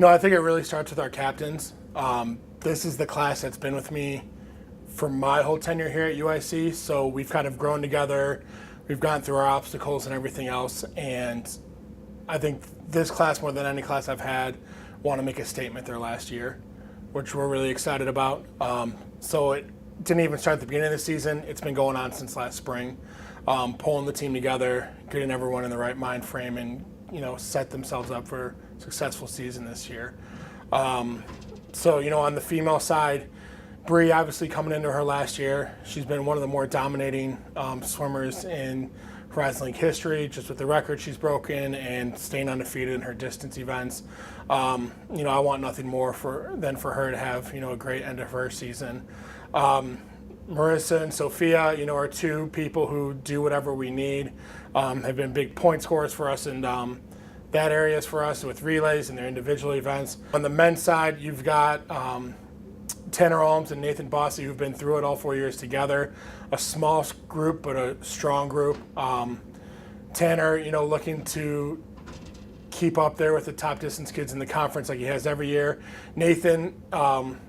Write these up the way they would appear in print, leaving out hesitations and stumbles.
I think it really starts with our captains. This is the class that's been with me for my whole tenure here at UIC, so we've kind of grown together. We've gone through our obstacles and everything else, and I think this class, more than any class I've had, want to make a statement their last year, which we're really excited about. So it didn't even start at the beginning of the season. It's been going on since last spring, pulling the team together, getting everyone in the right mind frame, and set themselves up for a successful season this year. So on the female side, Bree obviously coming into her last year. She's been one of the more dominating swimmers in Horizon League history, just with the record she's broken and staying undefeated in her distance events. I want nothing more than for her to have a great end of her season. Marissa and Sophia, are two people who do whatever we need, have been big point scorers for us, and that area is for us with relays and their individual events. On the men's side, you've got Tanner Olms and Nathan Bossy, who've been through it all 4 years together. A small group, but a strong group. Tanner, looking to keep up there with the top distance kids in the conference like he has every year. Nathan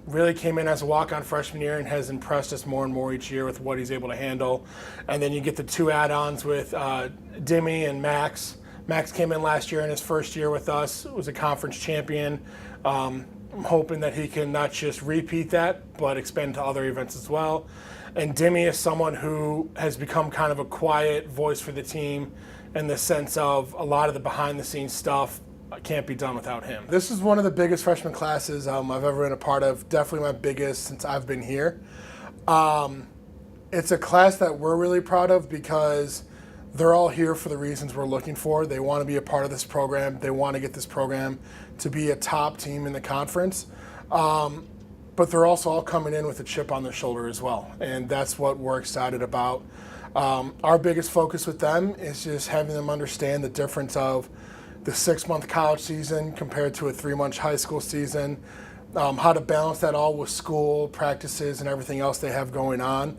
really came in as a walk-on freshman year and has impressed us more and more each year with what he's able to handle. And then you get the two add-ons with Dimmy and Max. Max came in last year in his first year with us, was a conference champion. I'm hoping that he can not just repeat that, but expand to other events as well. And Dimmy is someone who has become kind of a quiet voice for the team in the sense of a lot of the behind-the-scenes stuff can't be done without him. This is one of the biggest freshman classes I've ever been a part of, definitely my biggest since I've been here. It's a class that we're really proud of because they're all here for the reasons we're looking for. They want to be a part of this program. They want to get this program to be a top team in the conference. But they're also all coming in with a chip on their shoulder as well. And that's what we're excited about. Our biggest focus with them is just having them understand the difference of the 6-month college season compared to a 3-month high school season, how to balance that all with school, practices, and everything else they have going on.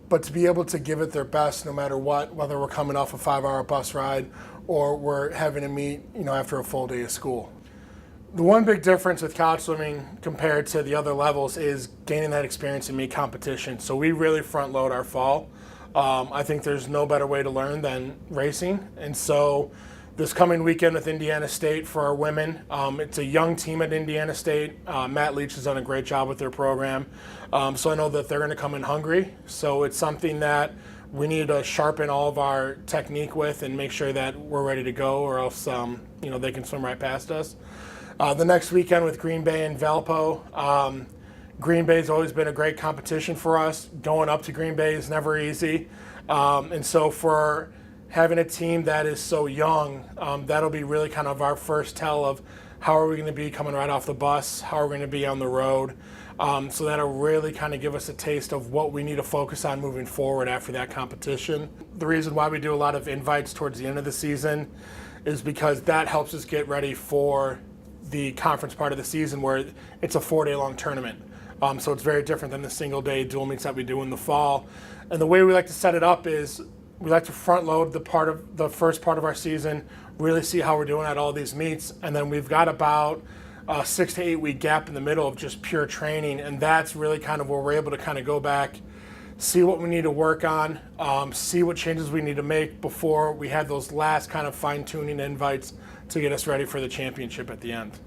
But to be able to give it their best no matter what, whether we're coming off a 5-hour bus ride or we're having to meet, after a full day of school. The one big difference with college swimming compared to the other levels is gaining that experience in meet competition. So we really front load our fall. I think there's no better way to learn than racing. And so this coming weekend with Indiana State for our women, it's a young team at Indiana State. Matt Leach has done a great job with their program. So I know that they're going to come in hungry. So it's something that we need to sharpen all of our technique with and make sure that we're ready to go, or else they can swim right past us. The next weekend with Green Bay and Valpo. Green Bay's always been a great competition for us. Going up to Green Bay is never easy. And so for having a team that is so young, that'll be really kind of our first tell of how are we going to be coming right off the bus, how are we going to be on the road. So that'll really kind of give us a taste of what we need to focus on moving forward after that competition. The reason why we do a lot of invites towards the end of the season is because that helps us get ready for the conference part of the season where it's a 4-day-long tournament. So it's very different than the single-day dual meets that we do in the fall. And the way we like to set it up is we like to front-load the first part of our season, really see how we're doing at all these meets, and then we've got about a 6 to 8 week gap in the middle of just pure training, and that's really kind of where we're able to kind of go back, see what we need to work on, see what changes we need to make before we have those last kind of fine-tuning invites to get us ready for the championship at the end.